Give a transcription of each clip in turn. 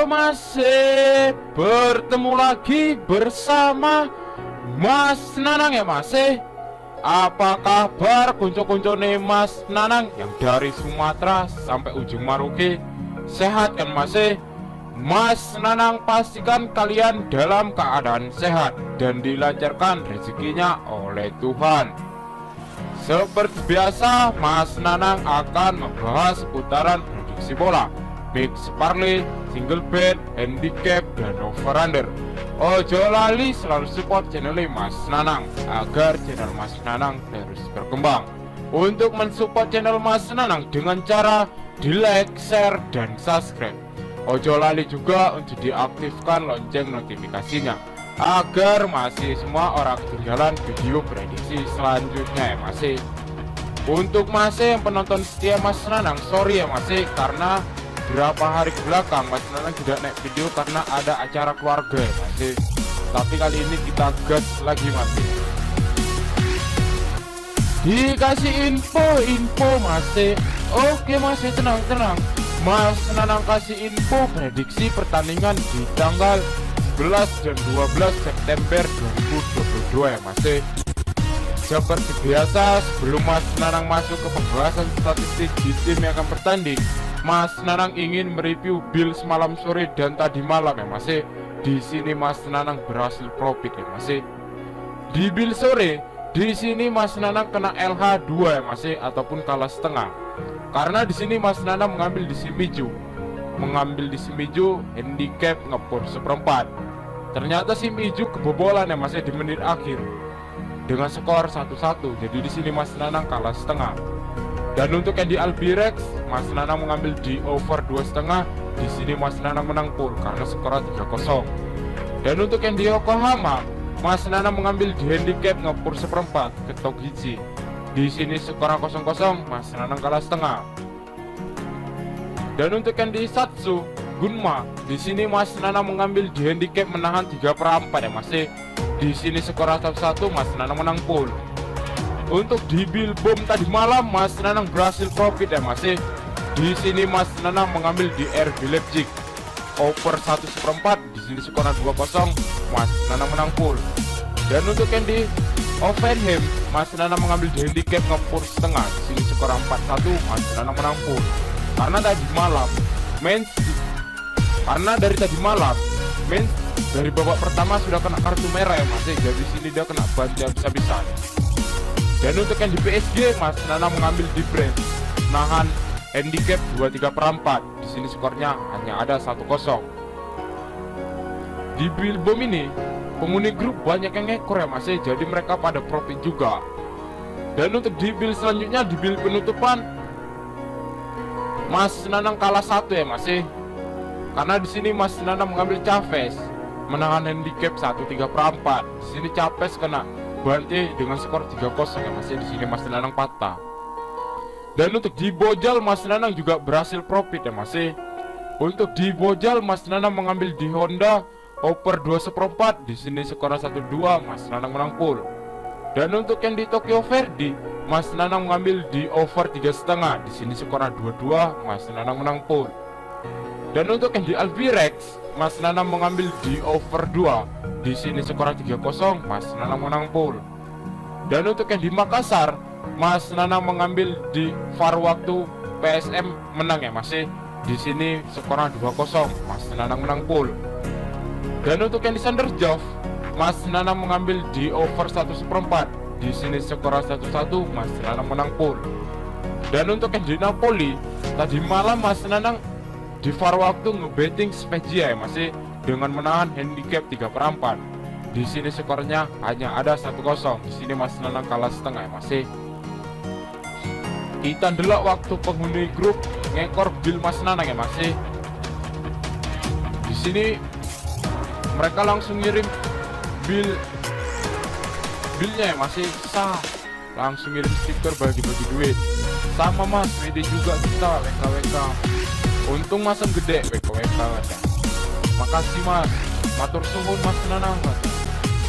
Halo masih bertemu lagi bersama Mas Nanang ya masih. Apa kabar kunco-kunco nih Mas Nanang yang dari Sumatera sampai ujung Maroke? Sehat kan masih? Mas Nanang pastikan kalian dalam keadaan sehat dan dilancarkan rezekinya oleh Tuhan. Seperti biasa, Mas Nanang akan membahas seputaran prediksi bola, mix parlay, single bet, handicap, dan over-under. Ojo lali selalu support channel Mas Nanang agar channel Mas Nanang terus berkembang. Untuk mensupport channel Mas Nanang dengan cara di like, share, dan subscribe. Ojo lali juga untuk diaktifkan lonceng notifikasinya agar masih semua orang ketinggalan video prediksi selanjutnya ya masih. Untuk masih yang penonton setia Mas Nanang, sorry ya masih, karena berapa hari belakang Mas Nanang tidak naik video karena ada acara keluarga ya masih. Tapi kali ini kita gas lagi masih. Dikasih info masih. Oke masih, tenang. Mas Nanang kasih info prediksi pertandingan di tanggal 11 dan 12 September 2022 ya masih. Seperti biasa, sebelum Mas Nanang masuk ke pembahasan statistik di tim yang akan bertanding, Mas Nanang ingin mereview build semalam sore dan tadi malam ya masih. Di sini Mas Nanang berhasil profit ya masih. Di build sore, di sini Mas Nanang kena LH 2 ya masih, ataupun kalah setengah. Karena di sini Mas Nanang mengambil di Simiju handicap ngepur seperempat. Ternyata Simiju kebobolan ya masih di menit akhir dengan skor 1-1. Jadi di sini Mas Nanang kalah setengah. Dan untuk yang di Albirex, Mas Nanang mengambil di over 2,5. Di sini Mas Nanang menang full karena skor 3-0. Dan untuk yang di Yokohama, Mas Nanang mengambil di handicap ngepur seperempat ke Togichi. Di sini skor 0-0, Mas Nanang kalah setengah. Dan untuk yang di Satsu Gunma, di sini Mas Nanang mengambil di handicap menahan 3/4 ya masih. Di sini skor 1-1, Mas Nanang menang full. Untuk di Bilbom tadi malam, Mas Nanang berhasil profit ya masih. Di sini Mas Nanang mengambil di RB Leipzig over 1/4. Di sini skor 2-0, Mas Nanang menang full. Dan untuk yang di Offenham, Mas Nanang mengambil di handicap ngepur setengah. Di sini skor 4-1, Mas Nanang menang full. Karena dari tadi malam Mainz dari babak pertama sudah kena kartu merah ya masih. Jadi sini dia kena bantai habis-habisan. Dan untuk yang di PSG, Mas Nanang mengambil di Brest nahan handicap 2/3/4. Di sini skornya hanya ada 1-0. Di Bilbom ini penghuni grup banyak yang ngekor ya masih, jadi mereka pada profit juga. Dan untuk di build selanjutnya, di build penutupan, Mas Nanang kalah 1 ya masih. Karena di sini Mas Nanang mengambil Chavez menahan handicap 1/3/4. Di sini Chavez kena bantai dengan skor 3-0 ya masih. Di sini Mas Nanang patah. Dan untuk di Bojal, Mas Nanang juga berhasil profit ya masih. Untuk di Bojal, Mas Nanang mengambil di Honda over 2/4. Di sini skor 1-2, Mas Nanang menang full. Dan untuk yang di Tokyo Verde, Mas Nanang mengambil di over 3,5. Di sini skor 2-2, Mas Nanang menang full. Dan untuk yang di Albirex, Mas Nanang mengambil di over 2. Di sini skor 3-0, Mas Nanang menang full. Dan untuk yang di Makassar, Mas Nanang mengambil di VAR waktu PSM menang ya masih. Di sini skor 2-0, Mas Nanang menang full. Dan untuk yang di Sanderjov, Mas Nanang mengambil di over 1/4. Di sini skor 1-1, Mas Nanang menang full. Dan untuk yang di Napoli, tadi malam Mas Nanang di VAR waktu ngebetting Spezia ya masih, dengan menahan handicap 3/4. Di sini skornya hanya ada 1-0. Di sini Mas Nanang kalah setengah ya masih. Kita ndelok waktu penghuni grup ngekor build Mas Nanang ya masih. Di sini mereka langsung ngirim billnya ya masih sah, langsung ngirim stiker bagi-bagi duit. Sama Mas, WD juga kita WK. Untung masang gede WK ya. Makasih Mas, matur suwun Mas Nanang Mas.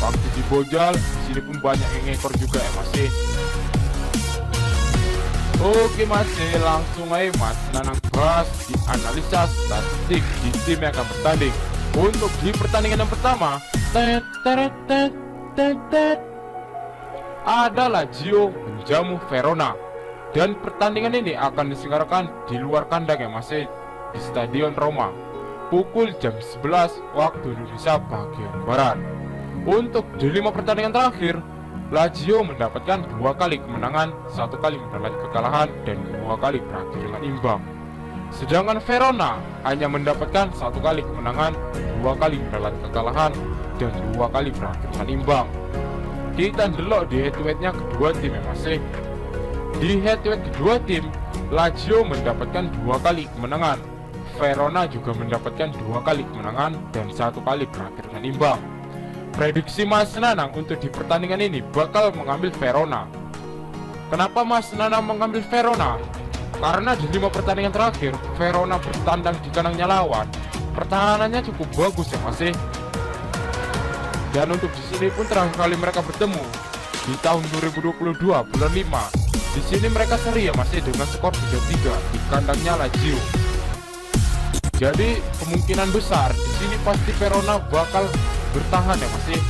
Waktu di Bojal, di sini pun banyak yang ngekor juga ya masih. Oke masih langsung aja Mas Nanang bahas di analisa statistik di tim yang akan bertanding. Untuk di pertandingan yang pertama, ada Lazio menjamu Verona, dan pertandingan ini akan diselenggarakan di luar kandang ya masih di Stadion Roma pukul jam 11 waktu Indonesia bagian Barat. Untuk di 5 pertandingan terakhir, Lazio mendapatkan 2 kali kemenangan, 1 kali menelan kekalahan, dan 2 kali berakhir dengan imbang. Sedangkan Verona hanya mendapatkan 1 kali kemenangan, 2 kali menelan kekalahan, dan 2 kali berakhir dengan imbang. Kita delok di head to headnya kedua tim ya masih. Di head to head kedua tim, Lazio mendapatkan 2 kali kemenangan, Verona juga mendapatkan 2 kali kemenangan, dan 1 kali berakhir dengan imbang. Prediksi Mas Nanang untuk di pertandingan ini bakal mengambil Verona. Kenapa Mas Nanang mengambil Verona? Karena di 5 pertandingan terakhir Verona bertandang di kandangnya lawan, pertahanannya cukup bagus ya masih. Dan untuk di sini pun terakhir kali mereka bertemu di tahun 2022 bulan 5. Di sini mereka seri ya masih dengan skor 3-3 di kandangnya Lazio. Jadi kemungkinan besar di sini pasti Verona bakal bertahan ya masih.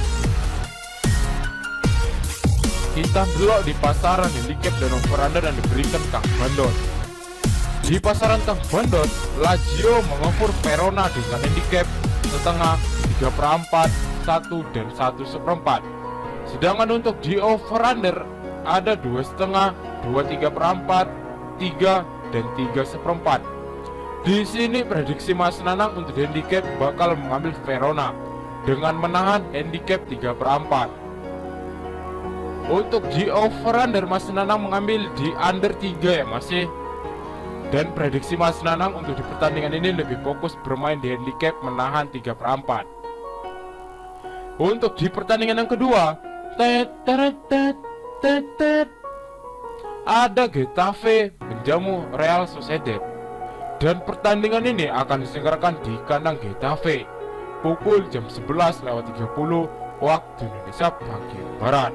Kita belok di pasaran handicap dan over-under yang diberikan Kang Bandot. Di pasaran Kang Bandot, Lazio mengoffer Verona dengan handicap setengah, 3/4, 1 dan 1/4. Sedangkan untuk di over-under ada 2,5, 2/3/4, 3 dan 3/4. Di sini prediksi Mas Nanang untuk handicap bakal mengambil Verona dengan menahan handicap 3/4. Untuk di over-under Mas Nanang mengambil di under 3 ya masih. Dan prediksi Mas Nanang untuk di pertandingan ini lebih fokus bermain di handicap menahan 3/4. Untuk di pertandingan yang kedua, ada Getafe menjamu Real Sociedad, dan pertandingan ini akan diselenggarakan di kandang Getafe pukul jam 11:30 waktu Indonesia bagian Barat.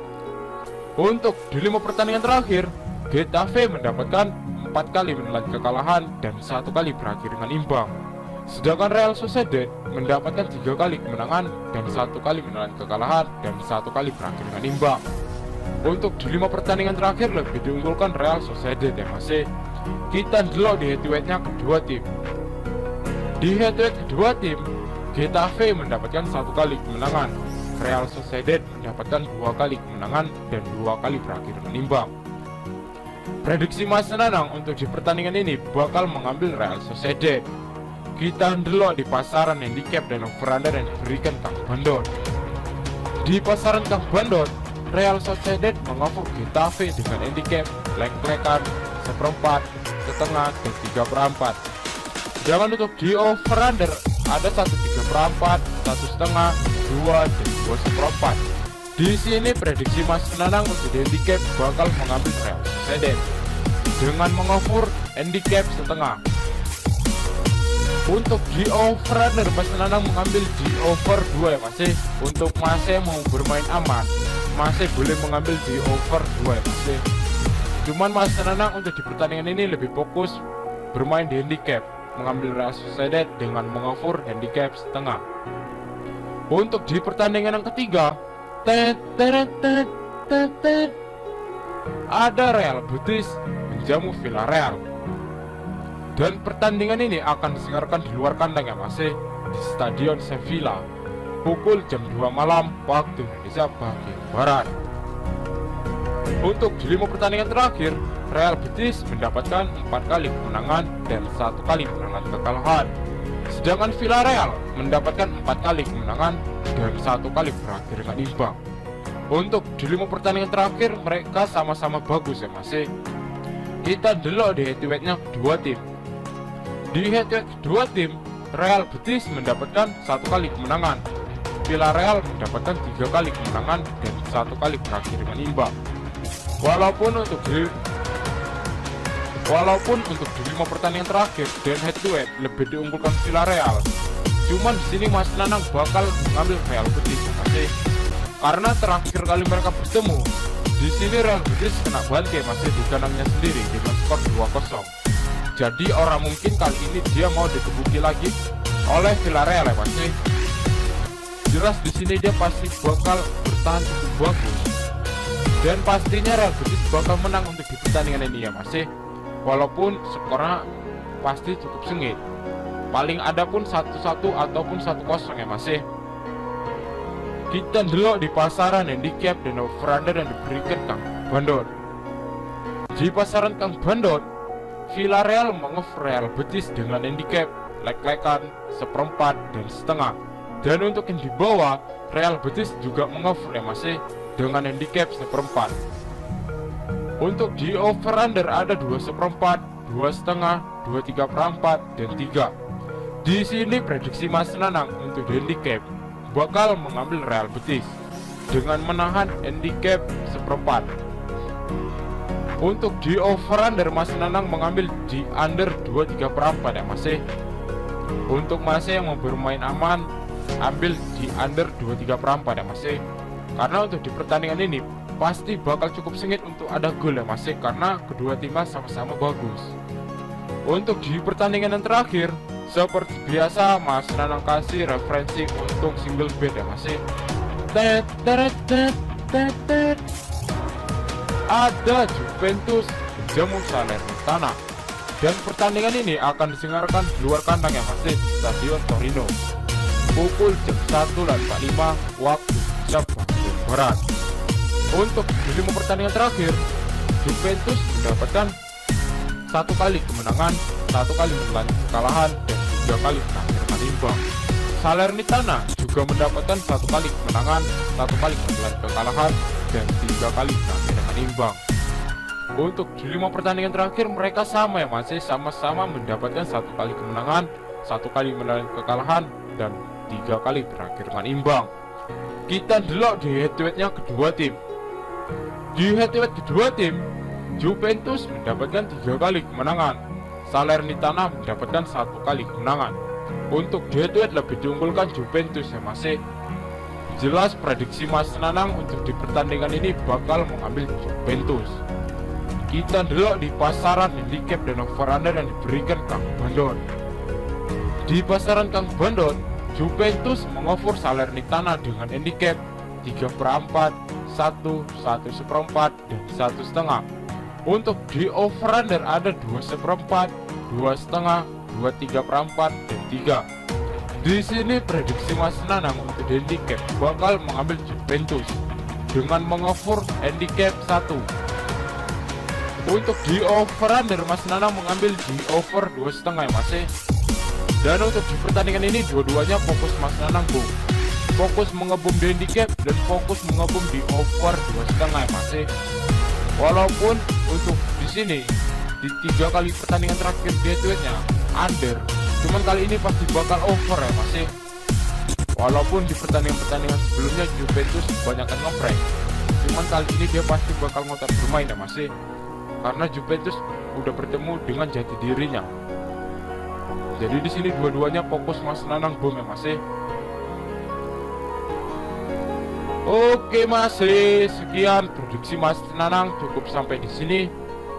Untuk di 5 pertandingan terakhir, Getafe mendapatkan 4 kali menelan kekalahan dan 1 kali berakhir dengan imbang. Sedangkan Real Sociedad mendapatkan 3 kali kemenangan dan 1 kali menelan kekalahan dan 1 kali berakhir dengan imbang. Untuk di 5 pertandingan terakhir lebih diunggulkan Real Sociedad ya masih. Kita delok di head to headnya kedua tim. Di head to head kedua tim, Getafe mendapatkan 1 kali kemenangan, Real Sociedad mendapatkan 2 kali kemenangan dan 2 kali berakhir dengan imbang. Prediksi Mas Nanang untuk di pertandingan ini bakal mengambil Real Sociedad. Kita delok di pasaran handicap dan over-under yang diberikan Kang Bandot. Di pasaran Kang Bandot, Real Sociedad mengoffer Getafe dengan handicap lek-lekan 1/4, setengah dan 3/4. Jangan untuk di over-under ada 1/3/4, 1/2, 2 dan 2/4. Di sini prediksi Mas Nanang untuk handicap bakal mengambil Real Sociedad dengan mengoffer handicap setengah. Untuk di over-under Mas Nanang mengambil di over 2 ya masih. Untuk masih mau bermain aman, masih boleh mengambil di over 2 ya masih. Cuman Mas Nanang untuk di pertandingan ini lebih fokus bermain di handicap, mengambil Real Sociedad dengan mengoffer handicap setengah. Untuk di pertandingan yang ketiga, ada Real Betis menjamu Villarreal, dan pertandingan ini akan diselenggarakan di luar kandang ya masih di Stadion Sevilla pukul jam 2 malam waktu Indonesia bagian Barat. Untuk di 5 pertandingan terakhir, Real Betis mendapatkan 4 kali kemenangan dan 1 kali menelan kekalahan. Sedangkan Villarreal mendapatkan 4 kali kemenangan dan 1 kali berakhir dengan imbang. Untuk di 5 pertandingan terakhir mereka sama-sama bagus ya masih. Kita delok di head to headnya kedua tim. Di head to head kedua tim, Real Betis mendapatkan 1 kali kemenangan, Villarreal mendapatkan 3 kali kemenangan dan 1 kali berakhir dengan imbang. Walaupun untuk di 5 pertandingan terakhir dan head to head lebih diunggulkan Villarreal, cuman di sini Mas Nanang bakal mengambil Real Betis masih. Karena terakhir kali mereka bertemu, di sini Real Betis kena bangke masih di kandangnya sendiri dengan skor 2-0. Jadi orang mungkin kali ini dia mau dikebuki lagi oleh Villarreal ya Mas. Jelas di sini dia pasti bakal bertahan cukup bagus. Dan pastinya Real Betis bakal menang untuk di pertandingan ini ya Mas. Walaupun skornya pasti cukup sengit. Paling ada pun 1-1 ataupun 1-0 ya Mas. Kita delok di pasaran handicap dan over-under yang diberikan Kang Bandot. Di pasaran Kang Bandot, Villarreal mengover Real Betis dengan handicap lek-lekan, seperempat, dan setengah. Dan untuk yang di bawah, Real Betis juga mengover ya Mas dengan handicap seperempat. Untuk di over-under ada 2/4, 2,5, 2/3/4, dan 3. Di sini prediksi Mas Nanang untuk handicap bakal mengambil Real Betis dengan menahan handicap seperempat. Untuk di over-under Mas Nanang mengambil di under 2/3/4 ya Mas. Untuk Mas yang mau bermain aman, ambil di under 2/3/4 ya Mas. Karena untuk di pertandingan ini pasti bakal cukup sengit untuk ada gol ya Mas, karena kedua timnas sama-sama bagus. Untuk di pertandingan yang terakhir, seperti biasa Mas Nanang kasih referensi untuk single bet ya Mas. Ada Juventus jamu Salernitana, dan pertandingan ini akan disengarkan di luar kandang ya Mas, di Stadion Torino pukul jam 1.45 waktu Indonesia Barat. Untuk di 5 pertandingan terakhir, Juventus mendapatkan 1 kali kemenangan, 1 kali menelan kekalahan, dan 3 kali mengakhirkan imbang. Salernitana juga mendapatkan 1 kali kemenangan, 1 kali menelan kekalahan, dan 3 kali mengakhirkan imbang. Untuk di 5 pertandingan terakhir mereka sama ya Mas, sama-sama mendapatkan 1 kali kemenangan, 1 kali menelan kekalahan, dan 3 kali mengakhirkan imbang. Kita delok di head-to-headnya kedua tim. Di head-to-head kedua tim, Juventus mendapatkan 3 kali kemenangan, Salernitana mendapatkan 1 kali kemenangan. Untuk di head-to-head lebih diunggulkan Juventus ya Mas. Jelas prediksi Mas Nanang untuk di pertandingan ini bakal mengambil Juventus. Kita delok di pasaran handicap dan over-under yang diberikan Kang Bandot. Di pasaran Kang Bandot, Juventus mengover Salernitana dengan handicap 3/4, 1, 1/4, dan 1,5. Untuk di over-under ada 2/4, 2,5, 2/3/4, dan 3. Di sini prediksi Mas Nanang untuk handicap bakal mengambil Juventus dengan mengover handicap 1. Untuk di over-under Mas Nanang mengambil di over 2,5 ya Mas. Dan untuk di pertandingan ini dua-duanya fokus Mas Nanang fokus mengebom di handicap dan fokus mengebom di over 2,5 ya Mas. Walaupun untuk di sini di 3 kali pertandingan terakhir head-to-headnya under, cuman kali ini pasti bakal over ya Mas. Walaupun di pertandingan-pertandingan sebelumnya Juventus kebanyakan ngeprank, cuman kali ini dia pasti bakal ngotot bermain ya Mas, karena Juventus udah bertemu dengan jati dirinya. Jadi di sini dua-duanya fokus Mas Nanang bom ya Mas. Oke Mas, sekian prediksi Mas Nanang cukup sampai di sini.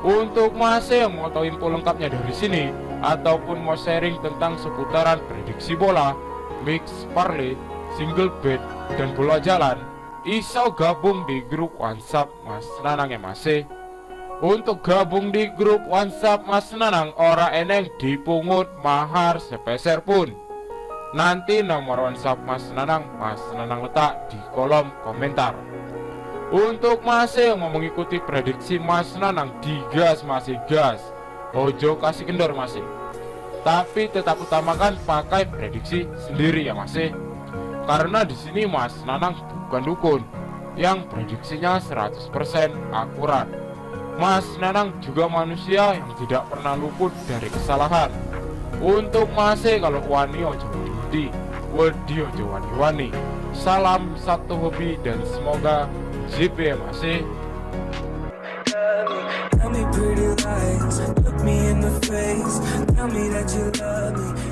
Untuk Mas yang mau tahu info lengkapnya dari sini ataupun mau sharing tentang seputaran prediksi bola, mix, parlay, single bet, dan bola jalan, iso gabung di grup WhatsApp Mas Nanang ya Mas. Untuk gabung di grup WhatsApp Mas Nanang ora eneng dipungut mahar sepeser pun. Nanti nomor WhatsApp Mas Nanang letak di kolom komentar. Untuk Mas yang mau mengikuti prediksi Mas Nanang, digas masih gas, ojo kasih kendor Mas. Tapi tetap utamakan pakai prediksi sendiri ya Mas. Karena di sini Mas Nanang bukan dukun yang prediksinya 100% akurat. Mas Nanang juga manusia yang tidak pernah luput dari kesalahan. Untuk Mas kalau wani ojo judi, wedi ojo wani-wani. Salam satu hobi dan semoga JP ya Mas. Tell me pretty lies, look me in the face, tell me that you love me.